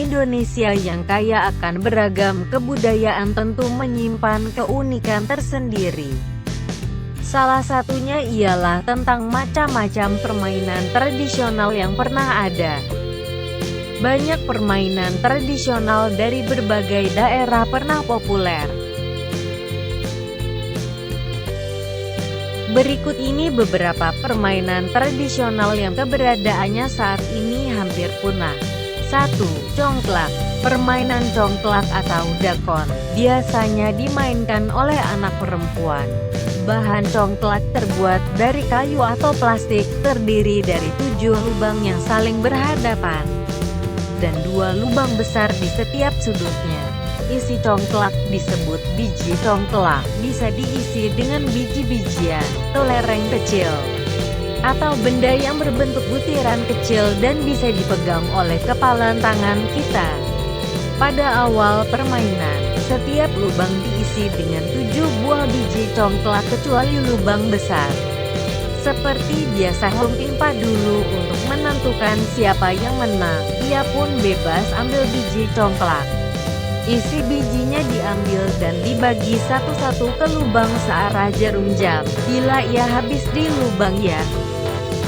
Indonesia yang kaya akan beragam kebudayaan tentu menyimpan keunikan tersendiri. Salah satunya ialah tentang macam-macam permainan tradisional yang pernah ada. Banyak permainan tradisional dari berbagai daerah pernah populer. Berikut ini beberapa permainan tradisional yang keberadaannya saat ini hampir punah. 1. Congklak. Permainan congklak atau dakon biasanya dimainkan oleh anak perempuan. Bahan congklak terbuat dari kayu atau plastik, terdiri dari 7 lubang yang saling berhadapan dan 2 lubang besar di setiap sudutnya. Isi congklak disebut biji congklak, bisa diisi dengan biji-bijian, kelereng kecil, atau benda yang berbentuk butiran kecil dan bisa dipegang oleh kepala tangan kita. Pada awal permainan, setiap lubang diisi dengan 7 buah biji congklak kecuali lubang besar. Seperti biasa Hompimpa dulu untuk menentukan siapa yang menang. Ia pun bebas ambil biji congklak. Isi bijinya diambil dan dibagi satu-satu ke lubang searah jarum jam. Bila ia habis di lubang yang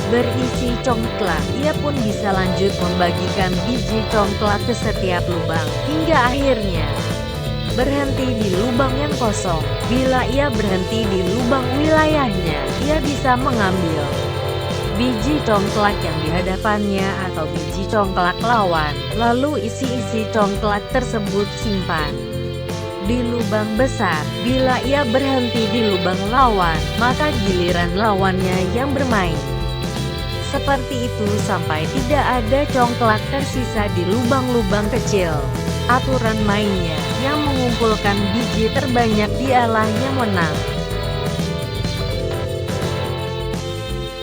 berisi congklak, ia pun bisa lanjut membagikan biji congklak ke setiap lubang, hingga akhirnya berhenti di lubang yang kosong. Bila ia berhenti di lubang wilayahnya, ia bisa mengambil biji congklak yang di hadapannya atau biji congklak lawan, lalu isi-isi congklak tersebut simpan di lubang besar. Bila ia berhenti di lubang lawan, maka giliran lawannya yang bermain. Seperti itu sampai tidak ada congklak tersisa di lubang-lubang kecil. Aturan mainnya, yang mengumpulkan biji terbanyak dialah yang menang.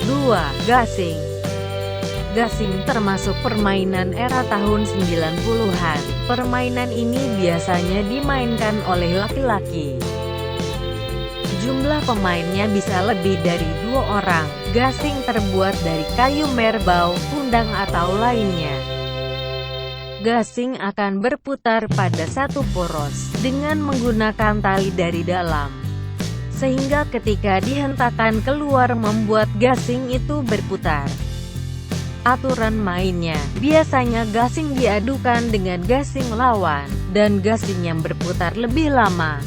2. Gasing. Gasing termasuk permainan era tahun 90-an. Permainan ini biasanya dimainkan oleh laki-laki. Jumlah pemainnya bisa lebih dari 2 orang. Gasing terbuat dari kayu merbau, tundang atau lainnya. Gasing akan berputar pada satu poros, dengan menggunakan tali dari dalam. Sehingga ketika dihentakkan keluar membuat gasing itu berputar. Aturan mainnya, biasanya gasing diadukan dengan gasing lawan, dan gasing yang berputar lebih lama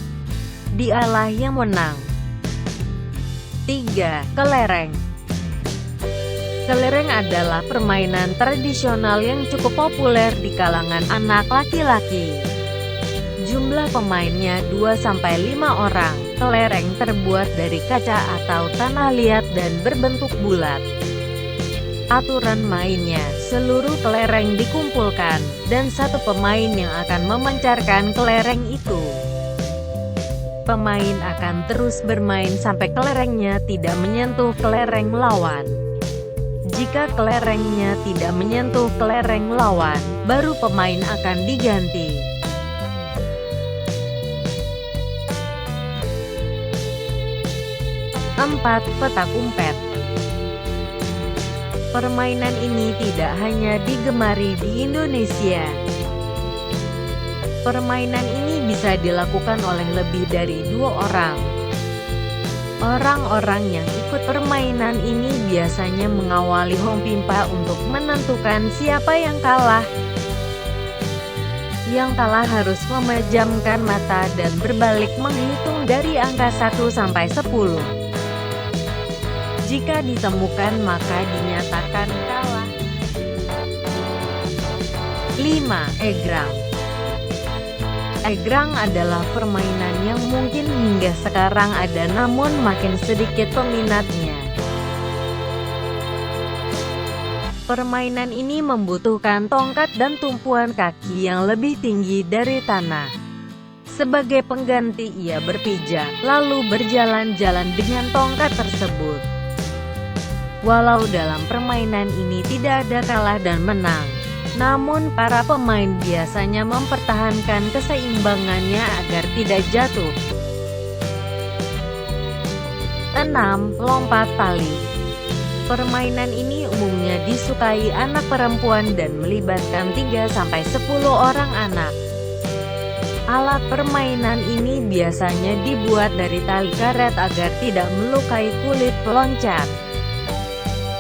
dialah yang menang. 3. Kelereng. Kelereng adalah permainan tradisional yang cukup populer di kalangan anak laki-laki. Jumlah pemainnya 2-5 orang. Kelereng terbuat dari kaca atau tanah liat dan berbentuk bulat. Aturan mainnya, seluruh kelereng dikumpulkan, dan satu pemain yang akan memancarkan kelereng itu. Pemain akan terus bermain sampai kelerengnya tidak menyentuh kelereng lawan. Jika kelerengnya tidak menyentuh kelereng lawan, baru pemain akan diganti. 4. Petak umpet. Permainan ini tidak hanya digemari di Indonesia. Permainan ini bisa dilakukan oleh lebih dari 2 orang. Orang-orang yang ikut permainan ini biasanya mengawali Hompimpa untuk menentukan siapa yang kalah. Yang kalah harus memejamkan mata dan berbalik menghitung dari angka 1 sampai 10. Jika ditemukan maka dinyatakan kalah. 5. Egrang. Egrang adalah permainan yang mungkin hingga sekarang ada namun makin sedikit peminatnya. Permainan ini membutuhkan tongkat dan tumpuan kaki yang lebih tinggi dari tanah. Sebagai pengganti ia berpijak, lalu berjalan-jalan dengan tongkat tersebut. Walau dalam permainan ini tidak ada kalah dan menang, namun para pemain biasanya mempertahankan keseimbangannya agar tidak jatuh. 6. Lompat tali. Permainan ini umumnya disukai anak perempuan dan melibatkan 3-10 orang anak. Alat permainan ini biasanya dibuat dari tali karet agar tidak melukai kulit peloncat.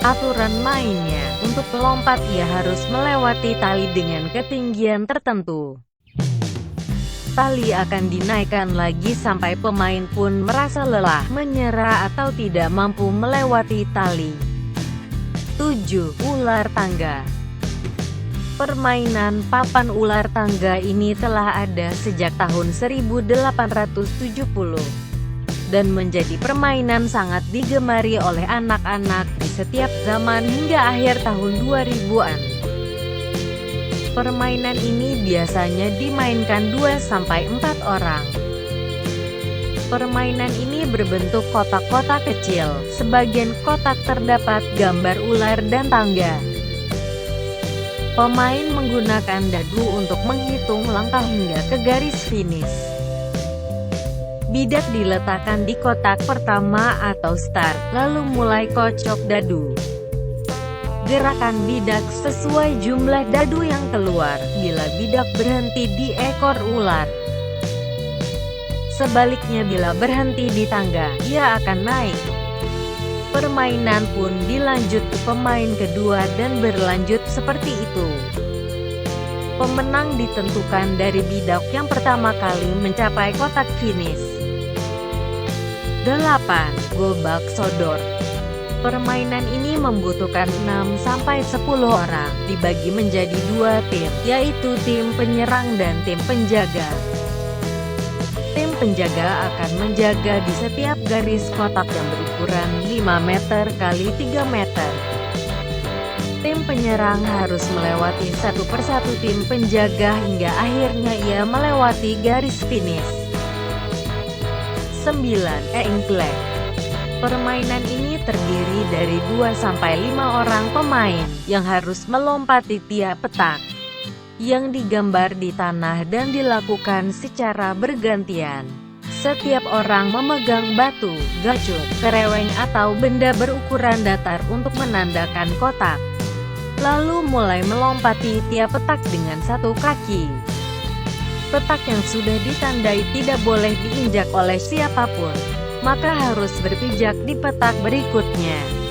Aturan mainnya, untuk melompat ia harus melewati tali dengan ketinggian tertentu. Tali akan dinaikkan lagi sampai pemain pun merasa lelah, menyerah atau tidak mampu melewati tali. 7. Ular tangga. Permainan papan ular tangga ini telah ada sejak tahun 1870. Dan menjadi permainan sangat digemari oleh anak-anak di setiap zaman hingga akhir tahun 2000-an. Permainan ini biasanya dimainkan 2-4 orang. Permainan ini berbentuk kotak-kotak kecil, sebagian kotak terdapat gambar ular dan tangga. Pemain menggunakan dadu untuk menghitung langkah hingga ke garis finish. Bidak diletakkan di kotak pertama atau start, lalu mulai kocok dadu. Gerakan bidak sesuai jumlah dadu yang keluar, bila bidak berhenti di ekor ular. Sebaliknya bila berhenti di tangga, ia akan naik. Permainan pun dilanjut ke pemain kedua dan berlanjut seperti itu. Pemenang ditentukan dari bidak yang pertama kali mencapai kotak finish. 8. Gobak sodor. Permainan ini membutuhkan 6-10 orang, dibagi menjadi 2 tim, yaitu tim penyerang dan tim penjaga. Tim penjaga akan menjaga di setiap garis kotak yang berukuran 5 meter kali 3 meter. Tim penyerang harus melewati satu persatu tim penjaga hingga akhirnya ia melewati garis finish. 9. Engklek. Permainan ini terdiri dari 2-5 orang pemain, yang harus melompati tiap petak yang digambar di tanah dan dilakukan secara bergantian. Setiap orang memegang batu, gacut, kereweng atau benda berukuran datar untuk menandakan kotak. Lalu mulai melompati tiap petak dengan satu kaki. Petak yang sudah ditandai tidak boleh diinjak oleh siapapun, maka harus berpijak di petak berikutnya.